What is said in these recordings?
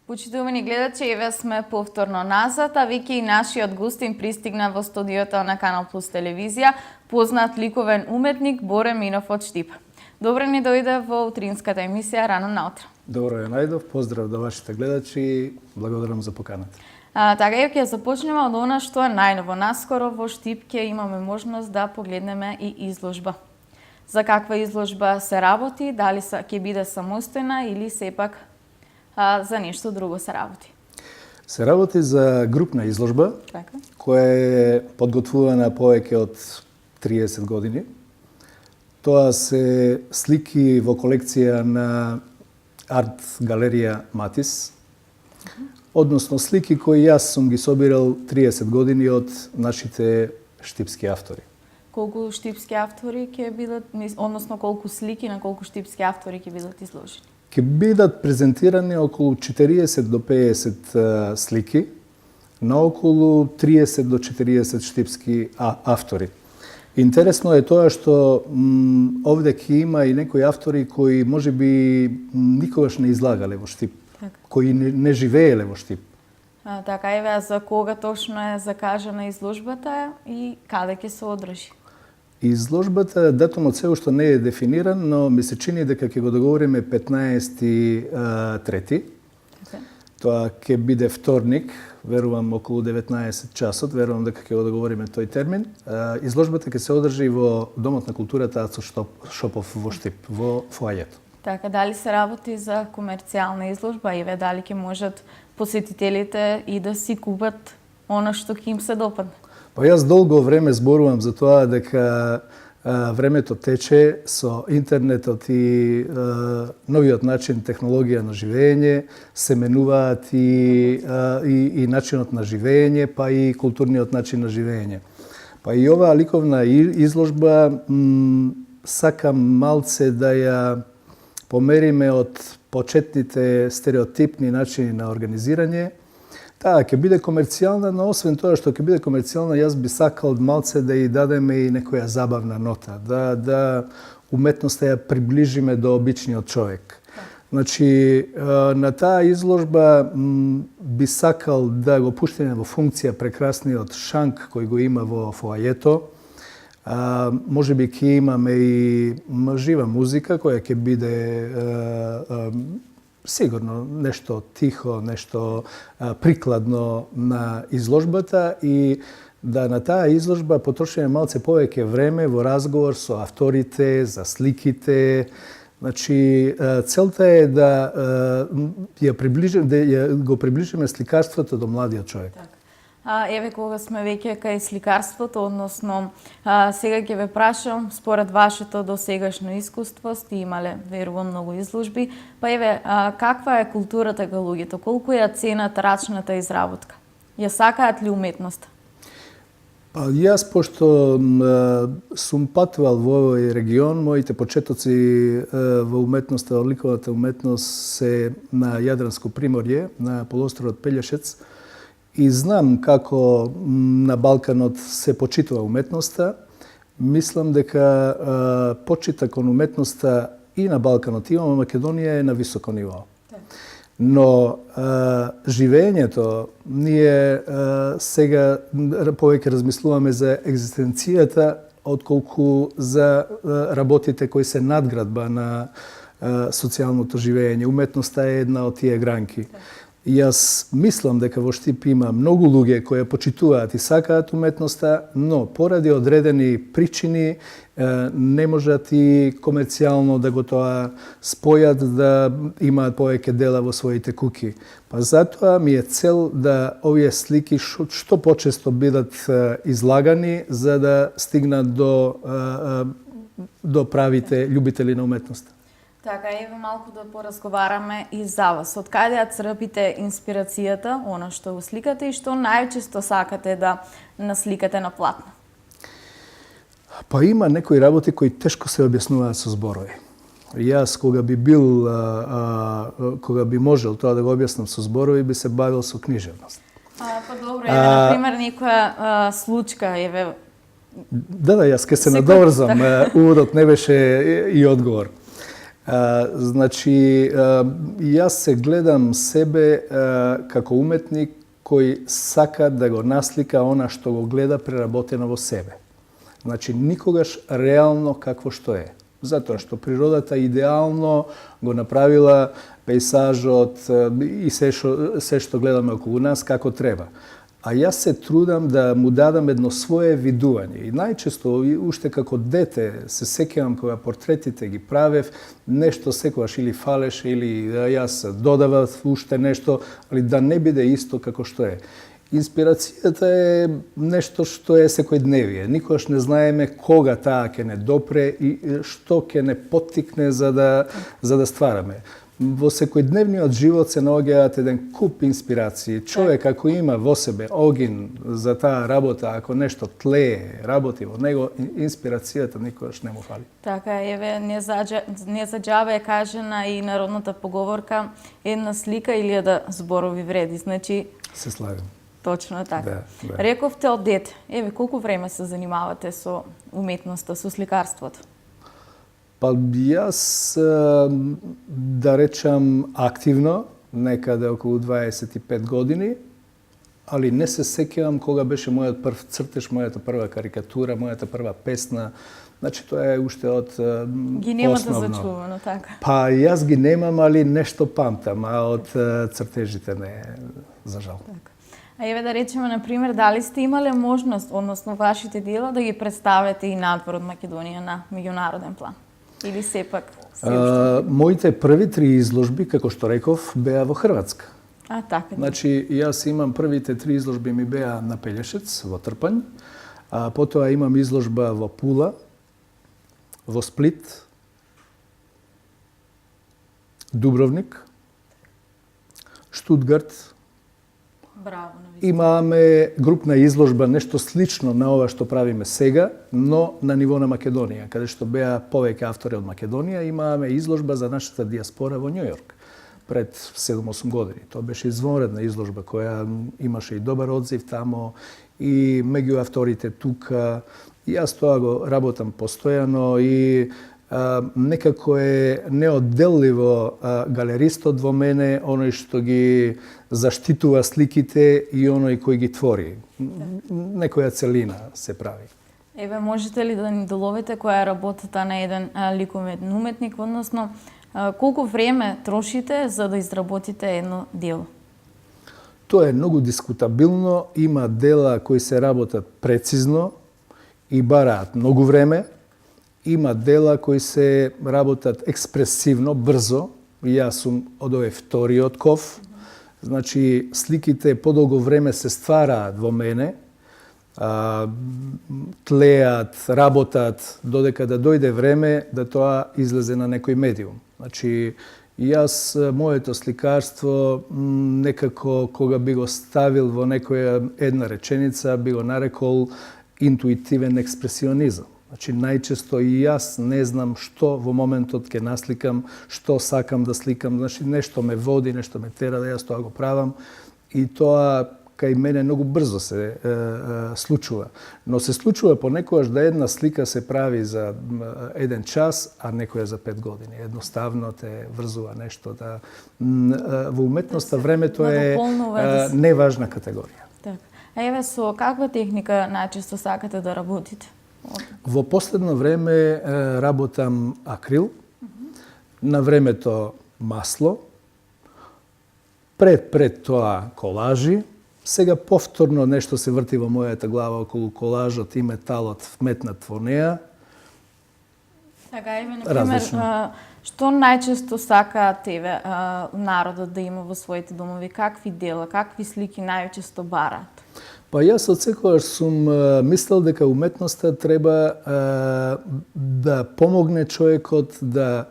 Почитувани гледачи, еве сме повторно назад, а веќе и нашиот гостин пристигна во студиото на Канал Плюс телевизија, познат ликовен уметник Боре Минов од Штип. Добро ни дојде во утринската емисија рано наутро. Добро ја најдов, поздрав до вашите гледачи, благодарам за поканата. Така и ќе започнеме од она што е најново. Наскоро во Штип ќе имаме можност да погледнеме и изложба. За каква изложба се работи, дали ќе биде самостојна или сепак за нешто друго се работи? Се работи за групна изложба, која е подготвувана повеќе од 30 години. Тоа се слики во колекција на арт галерија Матис, односно слики кои јас сум ги собирал 30 години од нашите штипски автори. Колку штипски автори ќе бидат, односно колку слики на колку штипски автори ќе бидат изложени? Ќе бидат презентирани околу 40 до 50 слики на околу 30 до 40 штипски автори. Интересно е тоа што овде ќе има и некои автори кои можеби никогаш не излагале во Штип, кои не живееле во Штип. Така еве, за кога точно е закажана изложбата и каде ќе се одржи? Изложбата, датумот се уште не е дефиниран, но ми се чини дека ќе го договориме 15.3. Тоа ќе биде вторник, верувам околу 19 часот, верувам дека ќе го договориме тој термин. Изложбата ќе се одржи во Домот на културата Ацо Шопов во Штип, во фоајето. Така, дали се работи за комерцијална изложба, еве дали ќе можат посетителите и да си купат она што ќе им се допадне? Па јас долго време зборувам за тоа дека времето тече со интернетот и новиот начин технологија на живење, се менуваат и начинот на живење, па и културниот начин на живење. Па и оваа ликовна изложба сакам малце да ја помериме од почетните стереотипни начини на организирање. Таа ќе биде комерцијална, но освен тоа што ќе биде комерцијална, јас би сакал малце да ја дадеме и некоја забавна нота, да уметноста ја приближиме до обичниот човек. Значи, на таа изложба би сакал да го пуштиме во функција прекрасниот шанк кој го има во фоајето. Можеби ќе имаме и жива музика која ќе биде сигурно нешто тихо, нешто прикладно на изложбата и да на таа изложба потрошиме малце повеќе време во разговор со авторите, за сликите. Значи, целта е да го приближиме сликарството до младиот човек. Еве, кога сме веќе кај сликарството, односно сега ќе ве прашам, според вашето досегашно искуство, сте имале, верувам, многу изложби, па еве, каква е културата кај луѓето? Колку ја ценат рачната изработка? Ја сакаат ли уметноста? Па јас, пошто сум патувал во овој регион, моите почетоци во уметноста, во ликовата уметност се на Јадранско приморје, на полуостровот Пелјашец, и знам како на Балканот се почитува уметноста. Мислам дека почита кон уметноста и на Балканот, и во Македонија е на високо ниво. Но живењето, ние сега повеќе размислуваме за екзистенцијата отколку за работите кои се надградба на социјалното живење. Уметноста е една од тие гранки. Јас мислам дека во Штип има многу луѓе кои почитуваат и сакаат уметноста, но поради одредени причини не можат и комерцијално да го тоа спојат, да имаат повеќе дела во своите куки. Па затоа ми е цел да овие слики што почесто бидат излагани за да стигнат до правите љубители на уметноста. Така, еве малку да поразговараме и за вас. Од каде ја црпите инспирацијата, она што го сликате и што најчесто сакате да насликате на платно? Па има некои работи кои тешко се објаснуваат со зборови. Јас кога би можел тоа да го објаснам со зборови, би се бавил со книжевност. Па добро, еве, например, некоја случка, еве. Да, јас ке се надоврзам, уводот не беше и одговор. Значи, јас се гледам себе како уметник кој сака да го наслика она што го гледа преработено во себе. Значи, никогаш реално какво што е. Затоа што природата идеално го направила пейсажот и се што гледаме околу нас како треба. А јас се трудам да му дадам едно свое видување. И најчесто, уште како дете, се сеќавам кога портретите ги правев, нешто секогаш или фалеше, или јас додавав уште нешто, али да не биде исто како што е. Инспирацијата е нешто што е секојдневие. Никогаш не знаеме кога таа ќе не допре и што ќе не поттикне за да ствараме. Во секојдневниот живот се наоѓаат еден куп инспирации. Човек ако има во себе огин за таа работа, ако нешто тлее, работи во него, инспирацијата никогаш не му фали. Така, еве, не за џабе е кажена и народната поговорка, една слика или да зборови вреди. Значи, се слагам. Точно така. Да. Рековте од дете. Еве, колку време се занимавате со уметноста, со сликарството? Па јас, да речам, активно, некаде околу 25 години, али не се сеќавам кога беше мојот прв цртеж, мојата прва карикатура, мојата прва песна. Значи, тоа е уште од ги немате основно. зачувано, така? Па јас ги немам, али нешто памтам, а од цртежите не, за жал. Така. А еве да речеме, например, дали сте имале можност, односно вашите дела, да ги представите и надвор од Македонија на меѓународен план? Или сепак се уште? Моите први 3 изложби, како што реков, беа во Хрватска. Така. Значи, јас имам првите 3 изложби ми беа на Пелешец, во Трпањ, а потоа имам изложба во Пула, во Сплит, Дубровник, Штутгарт. Браво на ви. Имаме групна изложба, нешто слично на ова што правиме сега, но на ниво на Македонија, каде што беа повеќе автори од Македонија, имаме изложба за нашата диаспора во Њујорк пред 7-8 години. Тоа беше извонредна изложба која имаше и добар одзив тамо и меѓу авторите тука. Јас тоа го работам постојано и некако е неодделливо галеристот во мене, оној што ги заштитува сликите и оној кој ги твори. Некоја целина се прави. Еве, можете ли да ни доловите која е работата на еден ликовен уметник, односно колку време трошите за да изработите едно дело? Тоа е многу дискутабилно, има дела кои се работат прецизно и бараат многу време. Има дела кои се работат експресивно, брзо. Јас сум од овој вториот ков. Значи, сликите подолго време се ствараат во мене, тлеат, работат, додека да дојде време да тоа излезе на некој медиум. Значи, јас моето сликарство некако кога би го ставил во некоја една реченица, би го нарекол интуитивен експресионизам. Значи, најчесто и јас не знам што во моментот ќе насликам, што сакам да сликам. Значи, нешто ме води, нешто ме тера да јас тоа го правам. И тоа кај мене многу брзо се случува. Но се случува понекогаш да една слика се прави за 1 час, а некоја за 5 години. Едноставно те врзува нешто. Да, во уметноста времето е неважна категорија. Так. А еве, со каква техника најчесто сакате да работите? Во последно време работам акрил, на времето масло, пред тоа колажи, сега повторно нешто се врти во мојата глава околу колажот и металот вметнат во неа. Така, еве, например, што најчесто сакаат еве народот да има во своите домови? Какви дела, какви слики најчесто бараат? Па јас од секогаш сум мислел дека уметноста треба да помогне човекот да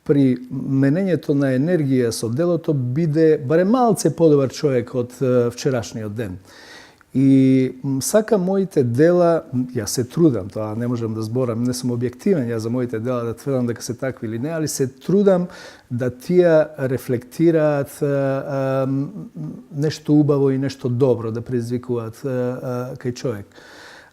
при менењето на енергија со делото биде барем малце подобар човек од вчерашниот ден. И сакам моите дела, јас се трудам, тоа не можам да зборам, не сум објективен јас за моите дела да тврдам дека се такви или не, али се трудам да тие рефлектираат нешто убаво и нешто добро да предизвикуваат кај човек.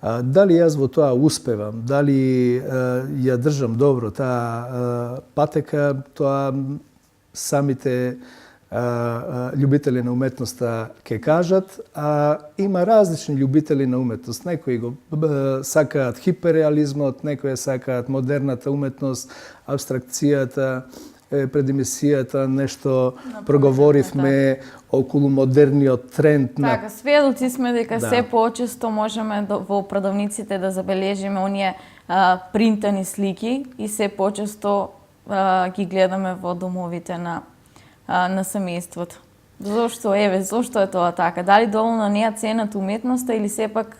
Дали јас во тоа успевам, дали ја држам добро таа патека, тоа самите љубители на уметноста ќе кажат, а има различни љубители на уметност. Некои го сакаат хиперреализмот, некои сакаат модерната уметност, абстракцијата, пред емисијата нешто проговоривме околу модерниот тренд на... Така, сведоци сме дека се почесто можеме во продавниците да забележиме оние принтани слики и се почесто ги гледаме во домовите на семејството. Зошто е тоа така? Дали доволно не е цената уметноста или сепак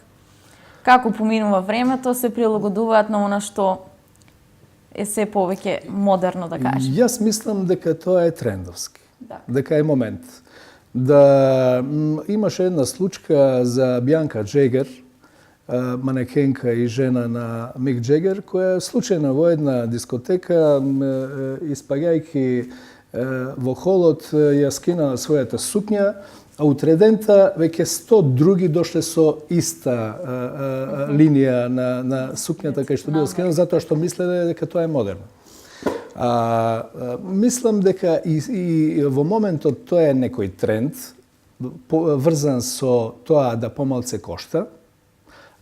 како поминува времето се прилагодуваат на она што е се повеќе модерно, да кажем? Јас мислам дека тоа е трендовски. Да. Дека е момент. Да имаше една случка за Бјанка Джегер, манекенка и жена на Мик Джегер, која случајно во една дискотека, испаѓајќи во холот, ја скинала својата сукња, а утредента веќе 100 други дошле со иста линија на сукњата кај што била скинала, затоа што мислеле дека тоа е модерно. Мислам дека и во моментот тоа е некој тренд, врзан со тоа да помалце кошта,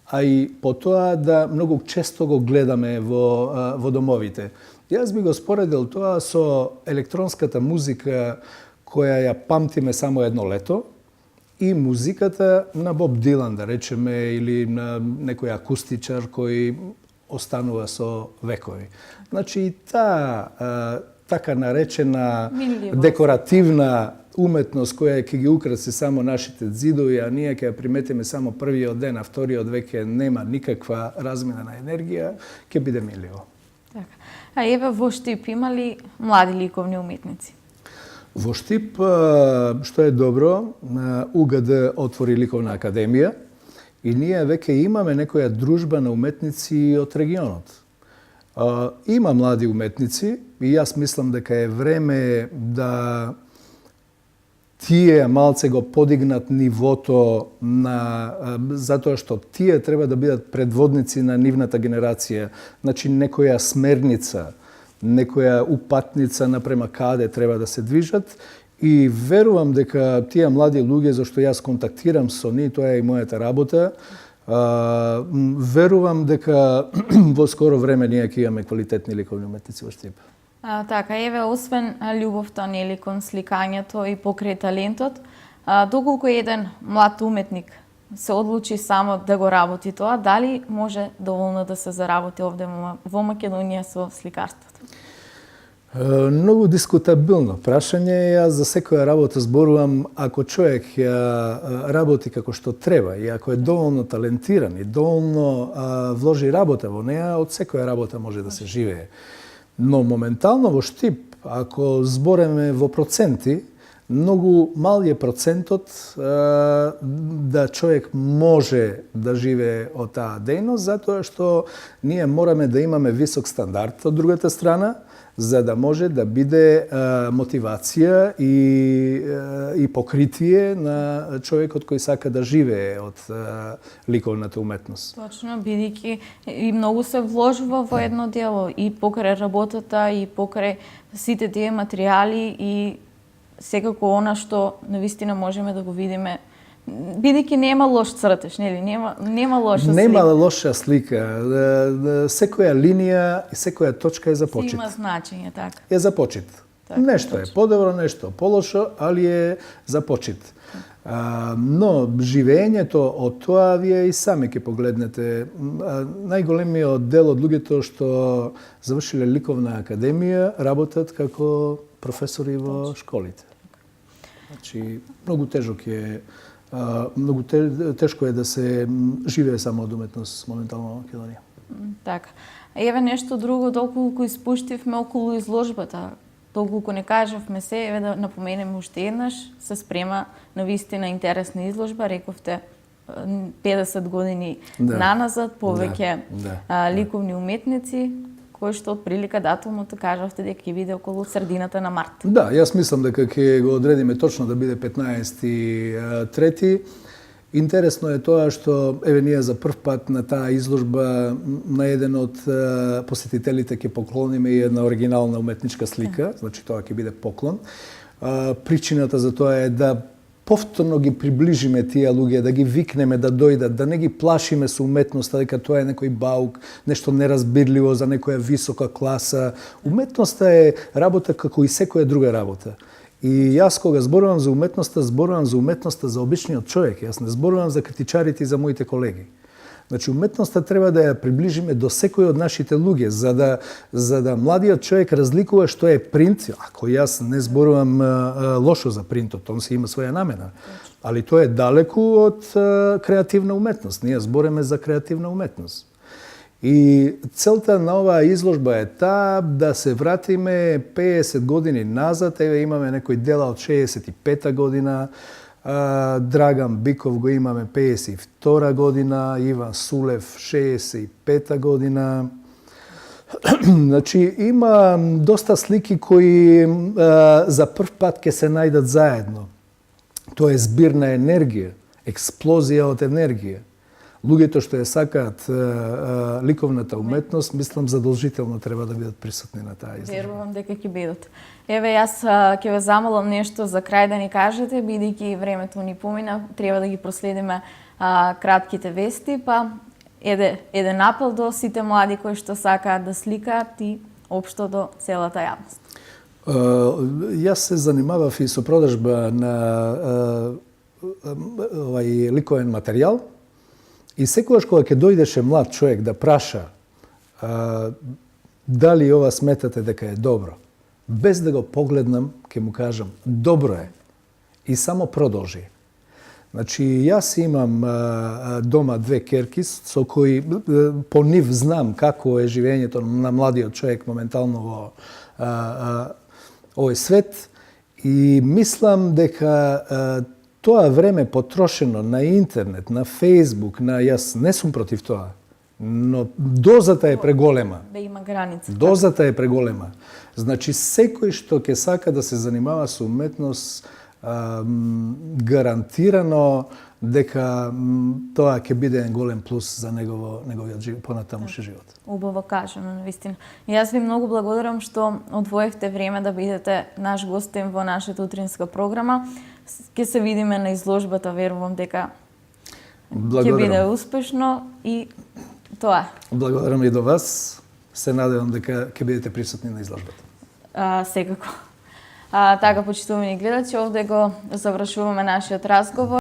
а и по тоа да многу често го гледаме во домовите. Јас би го споредил тоа со електронската музика која ја памтиме само едно лето и музиката на Боб Дилан, да речеме, или на некој акустичар кој останува со векови. Значи и таа така наречена декоративна уметност која ќе ги украси само нашите зидови, а ние ќе ја приметиме само првиот ден, а вториот веќе нема никаква размена на енергија, ќе биде миливо. Така. А еве во Штип има ли млади ликовни уметници? Во Штип, што е добро, УГД отвори ликовна академија и ние веќе имаме некоја дружба на уметници од регионот. Има млади уметници и јас мислам дека е време да тие малце го подигнат нивото затоа што тие треба да бидат предводници на нивната генерација. Значи некоја смерница, некоја упатница напрема каде треба да се движат и верувам дека тие млади луѓе, зашто јас контактирам со нив, тоа е и мојата работа, верувам дека во скоро време ние ќе имаме квалитетни ликовни уметници во Штип. Така, еве, освен љубовта нели кон сликањето и покрај талентот, доколку еден млад уметник се одлучи само да го работи тоа, дали може доволно да се заработи овде во Македонија со сликарството? Многу дискутабилно прашање. Јас за секоја работа зборувам, ако човек ја работи како што треба и ако е доволно талентиран и доволно вложи работа во неа, од секоја работа може да се живее. Но моментално во Штип, ако збореме во проценти, многу мал е процентот да човек може да живее од таа дејност, затоа што ние мораме да имаме висок стандард од другата страна, за да може да биде мотивација и покритие на човекот кој сака да живее од ликовната уметност. Точно, бидејќи и многу се вложува во едно дело, и покрај работата, и покрај сите тие материјали, и секако она што навистина можеме да го видиме, бидејќи нема лош цртеж, нели? Нема лоша слика. Нема лоша слика. Секоја линија и секоја точка е за почит. Има значење, така. Е за почит. Така, нешто е подобро, нешто полошо, али е за почит. Но живењето од тоа вие и сами ќе погледнете. Најголемиот дел од луѓето што завршиле ликовна академија работат како професори во школите. Значи, многу тежок е, многу тешко е да се живее само од уметност моментално во Македонија. Така. Еве нешто друго, доколку испуштивме околу изложбата, доколку не кажавме се, еве да напоменеме уште еднаш, се спрема навистина интересна изложба, рековте 50 години наназад, повеќе ликовни уметници, кој што од прилика датумот кажавте дека ќе биде околу средината на март. Да, јас мислам дека ќе го одредиме точно да биде 15.3. Интересно е тоа што еве ние за прв пат на таа изложба на еден од посетителите ќе поклониме и една оригинална уметничка слика, значи тоа ќе биде поклон. Причината за тоа е да повторно ги приближиме тие луѓе, да ги викнеме да дојдат, да не ги плашиме со уметноста дека тоа е некој баук, нешто неразбирливо за некоја висока класа. Уметноста е работа како и секоја друга работа. И јас кога зборувам за уметноста за обичниот човек. Јас не зборувам за критичарите и за моите колеги. Значи, уметноста треба да ја приближиме до секој од нашите луѓе, за да младиот човек разликува што е принт. Ако јас не зборувам лошо за принтот, он си има своја намена. Али тоа е далеку од креативна уметност. Ние збориме за креативна уметност. И целта на оваа изложба е таа да се вратиме 50 години назад. Еве имаме некои дела од 65-та година, Драган Биков го имаме 52 година, Иван Сулев 65 година. Значи има доста слики кои за прв пат ќе се најдат заедно. Тоа е збир на енергија, експлозија од енергија. Луѓето што ја сакаат ликовната уметност, мислам задолжително треба да бидат присутни на таа изложба. Верувам дека ќе бидат. Еве, јас ќе ве замолам нешто за крај да ни кажете, бидејќи времето ни помина, треба да ги проследиме кратките вести, па еден апел до сите млади кои што сакаат да сликаат и општо до целата јавност. Јас се занимавав и со продажба на овај ликовен материјал. И секогаш кога ќе дојдеше млад човек да праша дали ова сметате дека е добро, без да го погледнам, ќе му кажам добро е и само продолжи. Значи, јас имам дома две керки со кои по нив знам како е живењето на младиот човек моментално во овој свет и мислам дека тоа време потрошено на интернет, на Фейсбук, јас не сум против тоа, но дозата е преголема. Да има граници. Дозата е преголема. Значи, секој што ќе сака да се занимава со уметност, гарантирано дека тоа ќе биде еден голем плюс за неговиот понатамошен живот. Убаво кажано, навистина. И јас ви многу благодарам што одвоевте време да бидете наш гостин во нашата утринска програма. Ќе се видиме на изложбата, верувам дека ќе биде успешно и тоа. Благодарам и до вас. Се надевам дека ќе бидете присутни на изложбата. Секако. Така, почитувани гледачи, овде го завршуваме нашиот разговор.